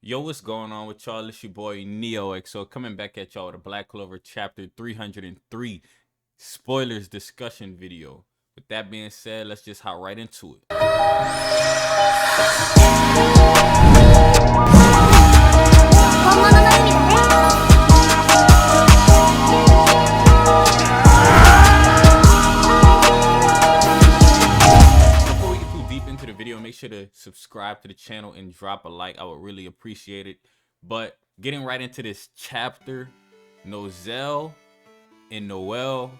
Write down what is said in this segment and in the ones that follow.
Yo, what's going on with y'all? It's your boy NeoXO coming back at y'all with a Black Clover chapter 303 spoilers discussion video. With that being said, let's just hop right into it. Before we get too deep into the video, make sure to subscribe to the channel and drop a like. I would really appreciate it. But getting right into this chapter, Nozel and Noel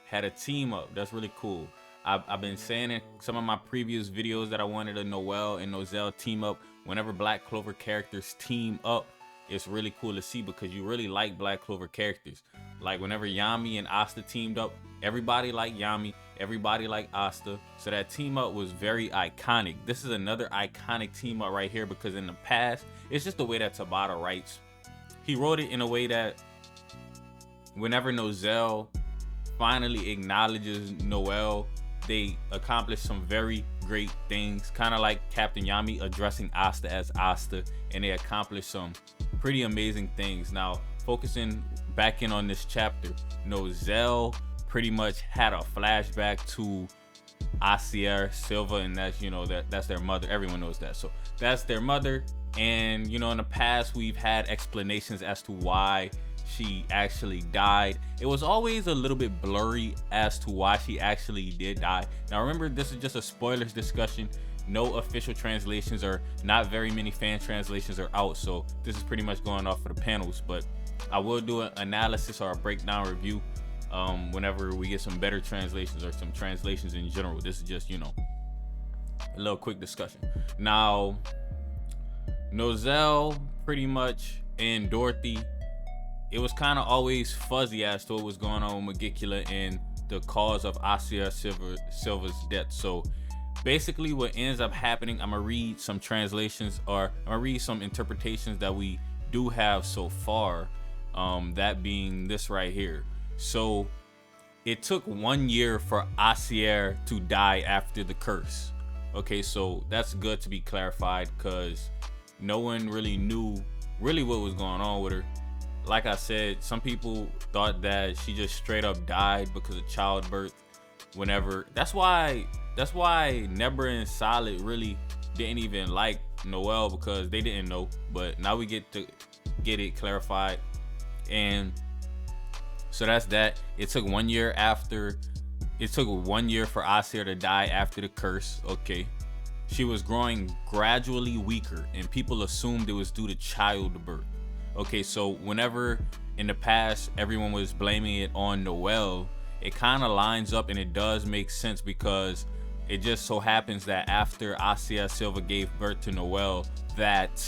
had a team up. That's really cool. I've been saying in some of my previous videos that I wanted a Noel and Nozel team up. Whenever Black Clover characters team up, it's really cool to see because you really like Black Clover characters. Like whenever Yami and Asta teamed up, everybody liked Yami, everybody liked Asta. So that team up was very iconic. This is another iconic team up right here because in the past, it's just the way that Tabata writes. He wrote it in a way that whenever Nozel finally acknowledges Noel, they accomplish some very great things, kind of like Captain Yami addressing Asta as Asta, and they accomplish some pretty amazing things. Now, focusing back in on this chapter, Nozel pretty much had a flashback to Asier Silva, and that's, you know, that's their mother. Everyone knows that. So that's their mother, and you know, in the past we've had explanations as to why she actually died. It was always a little bit blurry as to why she actually did die. Now remember, this is just a spoilers discussion. No official translations, or not very many fan translations are out, so this is pretty much going off for the panels. But I will do an analysis or a breakdown review whenever we get some better translations or some translations in general. This is just, you know, a little quick discussion. Now, Nozel pretty much and Dorothy, it was kind of always fuzzy as to what was going on with Magicula and the cause of Asier Silva's death. So basically what ends up happening, I'm gonna read some translations, or I'm gonna read some interpretations that we do have so far, that being this right here. So it took 1 year for Asier to die after the curse. Okay, so that's good to be clarified because no one really knew what was going on with her. Like I said, some people thought that she just straight up died because of childbirth. Whenever that's why Nebra and Solid really didn't even like Noel, because they didn't know. But now we get it clarified, and so that's that. It took 1 year after. It took 1 year for Asier to die after the curse. Okay, she was growing gradually weaker, and people assumed it was due to childbirth. Okay, so whenever in the past everyone was blaming it on Noel, it kind of lines up and it does make sense, because it just so happens that after Asier Silva gave birth to Noel, that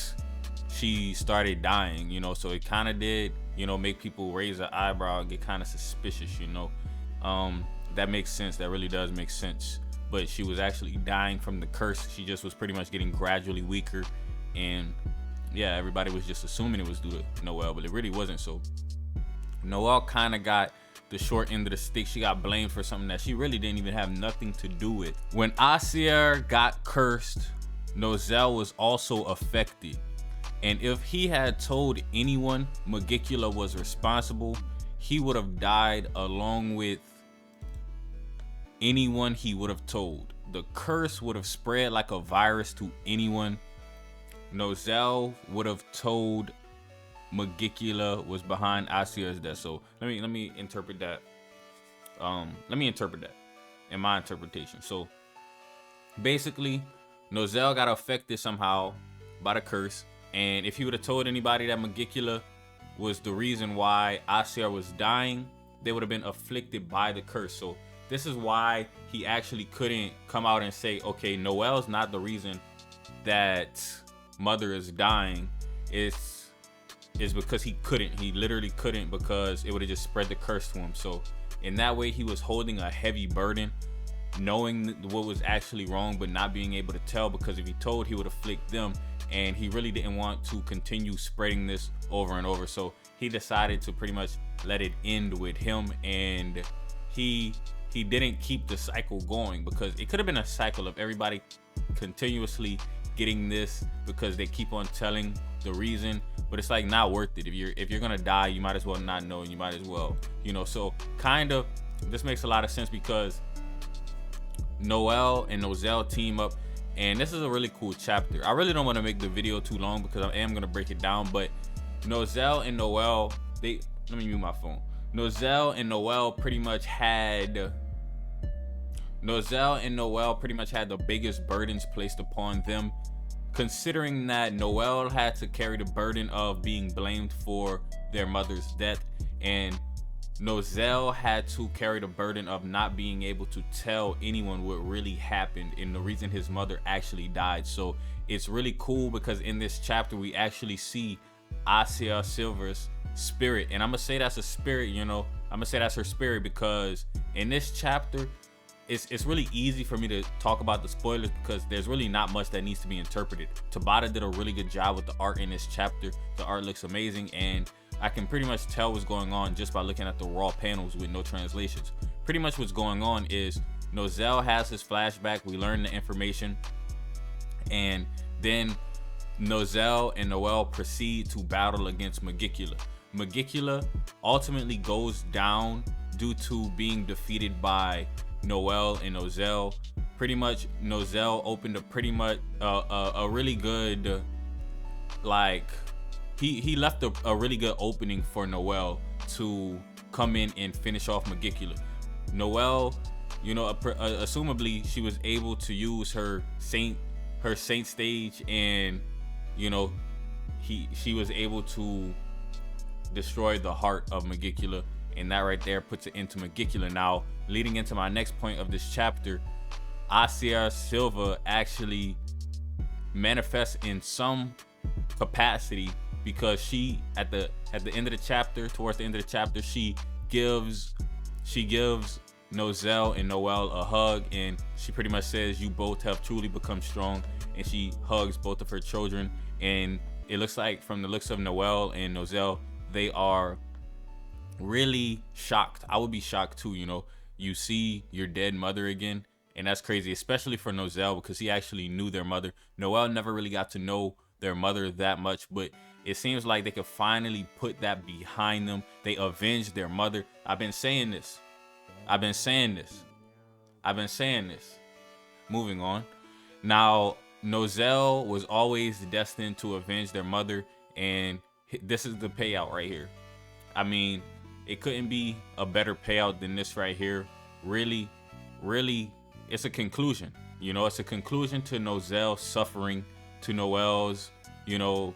she started dying, you know. So it kind of did, you know, make people raise an eyebrow and get kind of suspicious, you know. That makes sense. That really does make sense. But she was actually dying from the curse. She just was pretty much getting gradually weaker, and yeah, everybody was just assuming it was due to Noel, but it really wasn't. So Noel kind of got the short end of the stick. She got blamed for something that she really didn't even have nothing to do with. When Asier got cursed, Nozel was also affected. And if he had told anyone Magicula was responsible, he would have died along with anyone he would have told. The curse would have spread like a virus to anyone. Nozel would have told Magicula was behind Asier's death. So let me interpret that. Let me interpret that in my interpretation. So basically, Nozel got affected somehow by the curse, and if he would have told anybody that Magicula was the reason why Asier was dying, they would have been afflicted by the curse. So this is why he actually couldn't come out and say, okay, Noel's not the reason that mother is dying. Is because he literally couldn't, because it would have just spread the curse to him. So in that way, he was holding a heavy burden, knowing what was actually wrong but not being able to tell, because if he told, he would afflict them, and he really didn't want to continue spreading this over and over. So he decided to pretty much let it end with him, and he didn't keep the cycle going, because it could have been a cycle of everybody continuously getting this because they keep on telling the reason, but it's like not worth it. If you're gonna die, you might as well not know, and you might as well, you know. So kind of this makes a lot of sense because Noelle and Nozell team up, and this is a really cool chapter. I really don't want to make the video too long because I am gonna break it down, but Nozell and Noelle, let me mute my phone. Nozell and Noelle pretty much had the biggest burdens placed upon them, considering that Noelle had to carry the burden of being blamed for their mother's death, and Nozell had to carry the burden of not being able to tell anyone what really happened and the reason his mother actually died. So it's really cool because in this chapter we actually see Asia Silver's spirit, and I'm gonna say that's a spirit, you know. I'm gonna say that's her spirit because in this chapter it's really easy for me to talk about the spoilers because there's really not much that needs to be interpreted. Tabata did a really good job with the art in this chapter. The art looks amazing, and I can pretty much tell what's going on just by looking at the raw panels with no translations. Pretty much what's going on is Nozell has his flashback, we learn the information, and then Nozell and Noelle proceed to battle against Magicula. Magicula ultimately goes down due to being defeated by Noelle and Nozell. Pretty much Nozell opened a really good, like, he left a really good opening for Noelle to come in and finish off Magicula. Noelle, you know, assumably she was able to use her saint stage, and you know, she was able to destroy the heart of Magicula, and that right there puts it into Magicula. Now, leading into my next point of this chapter, Asia Silva actually manifests in some capacity because she at the end of the chapter, towards the end of the chapter, she gives Nozell and Noelle a hug, and she pretty much says, "You both have truly become strong," and she hugs both of her children. And it looks like, from the looks of Noelle and Nozell, they are really shocked. I would be shocked too, you know. You see your dead mother again, and that's crazy, especially for Nozell because he actually knew their mother. Noelle never really got to know their mother that much, but it seems like they could finally put that behind them. They avenged their mother. I've been saying this. Moving on. Now, Nozell was always destined to avenge their mother, and this is the payout right here. I mean, it couldn't be a better payout than this right here. Really, it's a conclusion. You know, it's a conclusion to Nozell's suffering, to Noelle's, you know,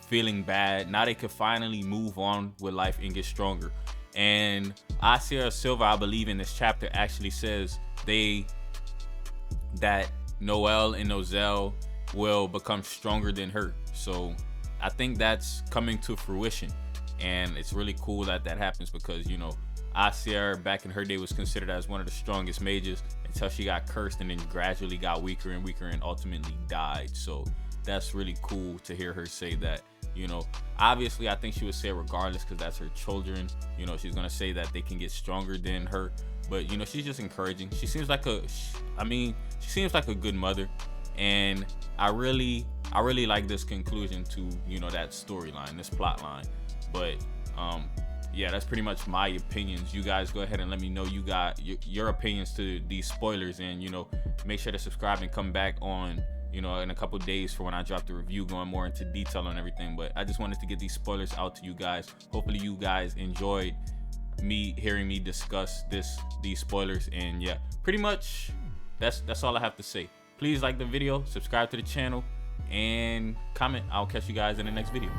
feeling bad. Now they could finally move on with life and get stronger. And Asia Silva, I believe in this chapter, actually says that Noelle and Nozell will become stronger than her. So I think that's coming to fruition, and it's really cool that that happens because, you know, Asia back in her day was considered as one of the strongest mages until she got cursed and then gradually got weaker and weaker and ultimately died. So that's really cool to hear her say that. You know, obviously I think she would say it regardless because that's her children. You know, she's gonna say that they can get stronger than her, but you know, she's just encouraging. She seems like she seems like a good mother, and I really like this conclusion to, you know, that storyline, this plot line. But yeah, that's pretty much my opinions. You guys go ahead and let me know you got your opinions to these spoilers, and you know, make sure to subscribe and come back on, you know, in a couple days for when I drop the review going more into detail on everything. But I just wanted to get these spoilers out to you guys. Hopefully you guys enjoyed hearing me discuss these spoilers, and yeah, pretty much that's all I have to say. Please like the video, subscribe to the channel, and comment. I'll catch you guys in the next video.